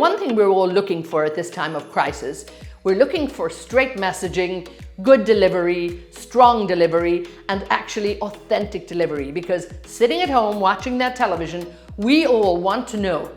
one thing we're all looking for at this time of crisis, we're looking for straight messaging, good delivery, strong delivery, and actually authentic delivery. Because sitting at home watching that television, we all want to know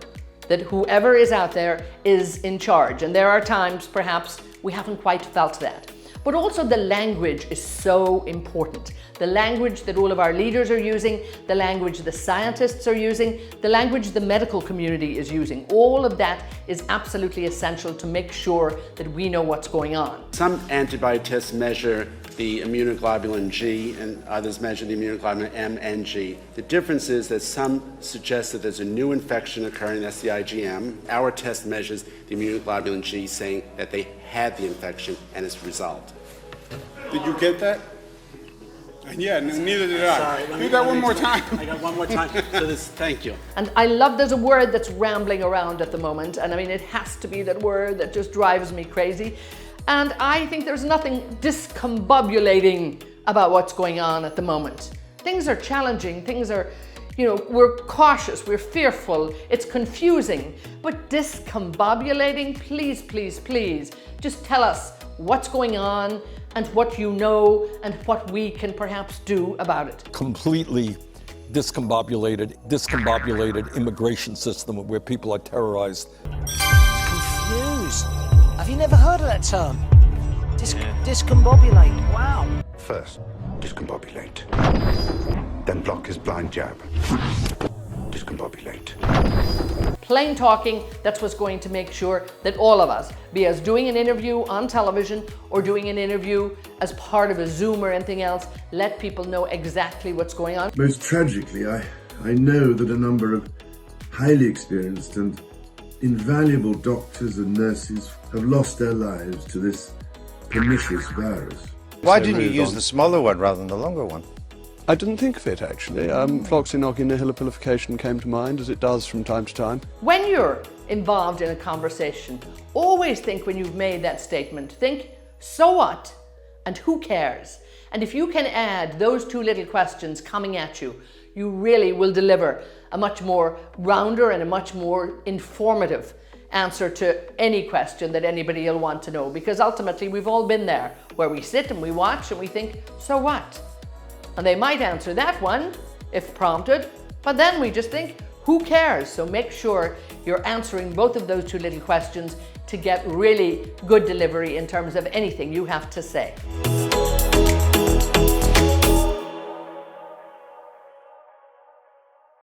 that whoever is out there is in charge. And there are times perhaps we haven't quite felt that. But also the language is so important. The language that all of our leaders are using, the language the scientists are using, the language the medical community is using. All of that is absolutely essential to make sure that we know what's going on. Some antibody tests measure the immunoglobulin G and others measure the immunoglobulin M and G. The difference is that some suggest that there's a new infection occurring, that's the IgM. Our test measures the immunoglobulin G, saying that they had the infection and it's resolved. Did you get that? Yeah, neither did I. Sorry, do that one more time. I got one more time. Thank you. And I love there's a word that's rambling around at the moment, and I mean it has to be that word that just drives me crazy. And I think there's nothing discombobulating about what's going on at the moment. Things are challenging, things are, we're cautious, we're fearful, it's confusing, but discombobulating, please, please, please, just tell us what's going on and what you know and what we can perhaps do about it. Completely discombobulated immigration system where people are terrorized. Confused. Have you never heard of that term? Discombobulate. Wow. First, discombobulate. Then block his blind jab. Discombobulate. Plain talking, that's what's going to make sure that all of us, be as doing an interview on television or doing an interview as part of a Zoom or anything else, let people know exactly what's going on. Most tragically, I know that a number of highly experienced and invaluable doctors and nurses have lost their lives to this pernicious virus. Why didn't you use the smaller one rather than the longer one? I didn't think of it actually. Floxinol-inhalipication came to mind, as it does from time to time. When you're involved in a conversation, always think when you've made that statement, think, so what? And who cares? And if you can add those two little questions coming at you, you really will deliver a much more rounder and a much more informative answer to any question that anybody will want to know. Because ultimately we've all been there, where we sit and we watch and we think, so what? And they might answer that one if prompted, but then we just think, who cares? So make sure you're answering both of those two little questions to get really good delivery in terms of anything you have to say.